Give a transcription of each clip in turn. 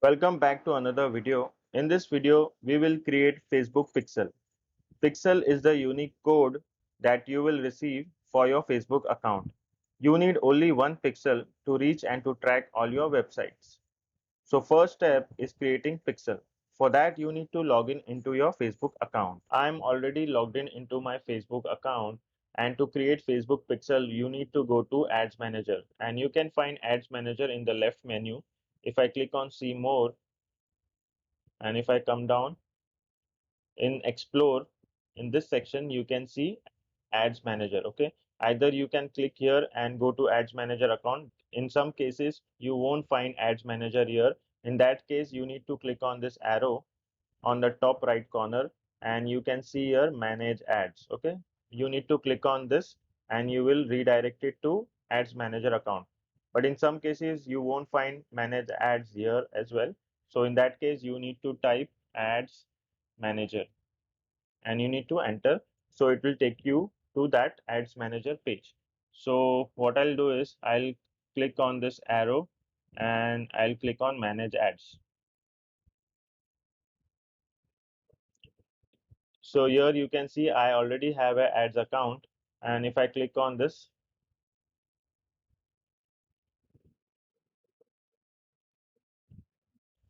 Welcome back to another video. In this video, we will create Facebook Pixel. Pixel is the unique code that you will receive for your Facebook account. You need only one pixel to reach and to track all your websites. So first step is creating Pixel. For that, you need to log in into your Facebook account. I'm already logged in into my Facebook account, and to create Facebook Pixel, you need to go to Ads Manager, and you can find Ads Manager in the left menu. If I click on See More, and if I come down in Explore, in this section you can see Ads Manager. Okay, either you can click here and go to Ads Manager account. In some cases you won't find Ads Manager here. In that case, you need to click on this arrow on the top right corner, and you can see here Manage Ads. Okay, you need to click on this and you will redirect it to Ads Manager account. But in some cases you won't find Manage Ads here as well. So in that case, you need to type Ads Manager and you need to enter. So it will take you to that Ads Manager page. So what I'll do is I'll click on this arrow and I'll click on Manage Ads. So here you can see I already have a ads account, and if I click on this,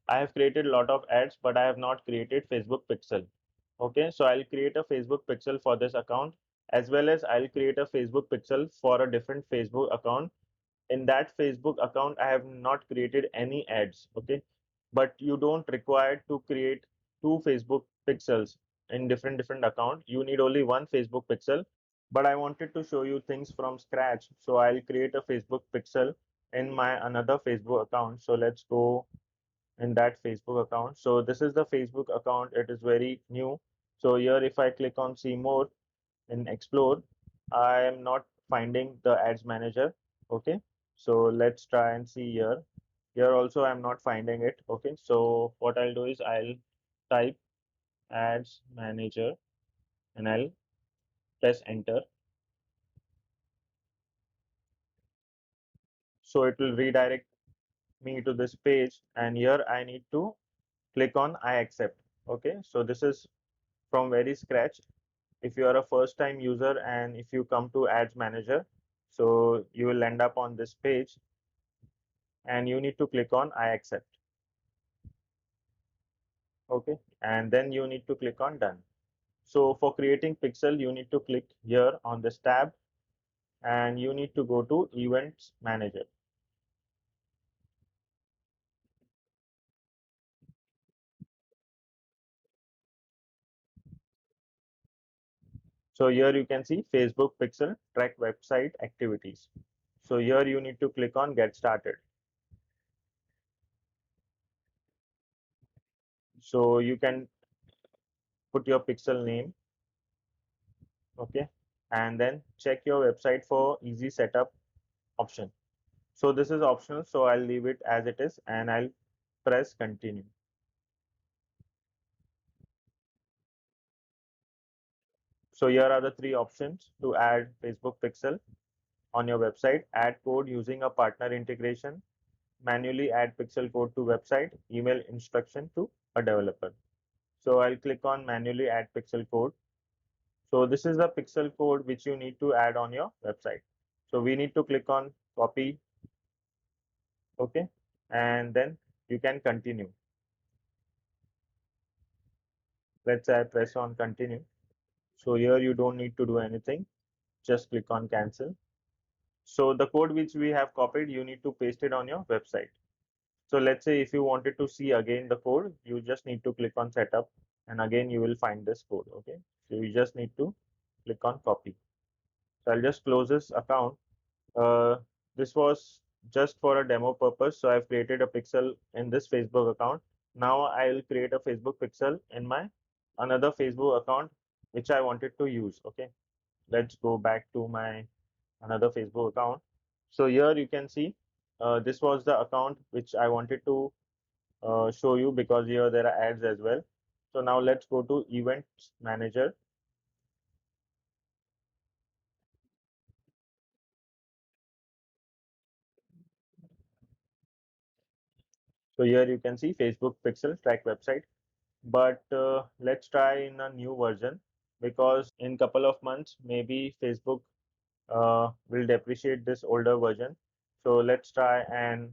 I have created a lot of ads, but I have not created Facebook Pixel. Okay, so I'll create a Facebook Pixel for this account, as well as I'll create a Facebook Pixel for a different Facebook account. In that Facebook account, I have not created any ads. Okay, but you don't require to create two Facebook pixels in different account. You need only one Facebook pixel. But I wanted to show you things from scratch, so I'll create a Facebook pixel in my another Facebook account. So let's go in that Facebook account. So this is the Facebook account. It is very new. So here if I click on See More in Explore, I am not finding the Ads Manager. Okay, so let's try and see here. Here also I'm not finding it. Okay, so what I'll do is I'll type Ads Manager and I'll press enter. So it will redirect me to this page, and here I need to click on I accept. Okay, so this is from very scratch. If you are a first time user and if you come to Ads Manager, so you will end up on this page and you need to click on I accept. Okay, and then you need to click on done. So for creating pixel, you need to click here on this tab and you need to go to Events Manager. So here you can see Facebook Pixel track website activities. So here you need to click on Get Started. So you can put your pixel name, okay, and then check your website for easy setup option. So this is optional, so I'll leave it as it is and I'll press continue. So here are the three options to add Facebook Pixel on your website: add code using a partner integration, manually add pixel code to website, email instruction to a developer. So I'll click on manually add pixel code. So this is the pixel code which you need to add on your website. So we need to click on copy, okay, and then you can continue. Let's say I press on continue. So here you don't need to do anything, just click on cancel. So the code which we have copied, you need to paste it on your website. So let's say if you wanted to see again the code, you just need to click on setup and again you will find this code. Okay, so you just need to click on copy. So I'll just close this account. This was just for a demo purpose, so I've created a pixel in this Facebook account. Now I'll create a Facebook pixel in my another Facebook account which I wanted to use. Okay, let's go back to my another Facebook account. So here you can see this was the account which I wanted to show you, because here there are ads as well. So now let's go to Events Manager. So here you can see Facebook Pixel Track website. But let's try in a new version, because in couple of months maybe Facebook will depreciate this older version. So let's try and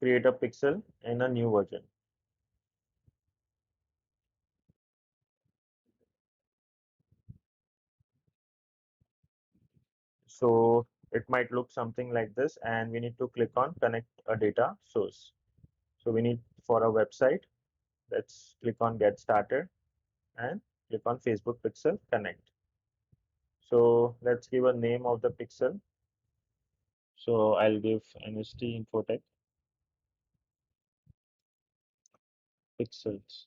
create a pixel in a new version. So it might look something like this, and we need to click on connect a data source. So we need for a website, let's click on get started and click on Facebook Pixel Connect. So let's give a name of the pixel. So I'll give NST Infotech Pixels.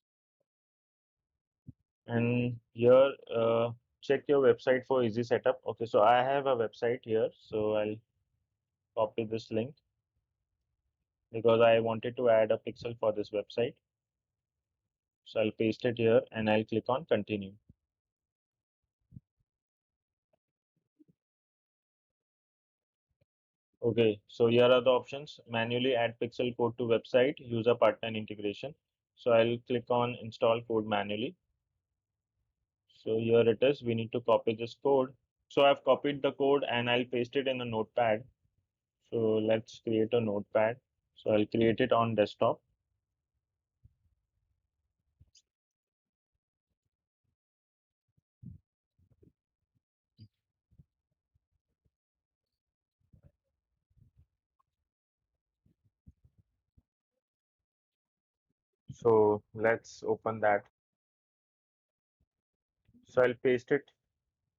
And here check your website for easy setup. Okay, so I have a website here, so I'll copy this link because I wanted to add a pixel for this website. So I'll paste it here and I'll click on continue. Okay, so here are the options: manually add pixel code to website, user partner integration. So I'll click on install code manually. So here it is, we need to copy this code. So I've copied the code and I'll paste it in a notepad. So let's create a notepad. So I'll create it on desktop. So let's open that. So I'll paste it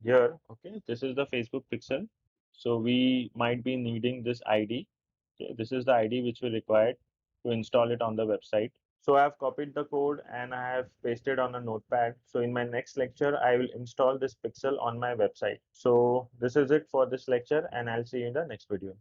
here. Okay, this is the Facebook pixel. So we might be needing this ID. Okay, this is the ID which we required to install it on the website. So I have copied the code and I have pasted on a notepad. So in my next lecture, I will install this pixel on my website. So this is it for this lecture, and I'll see you in the next video.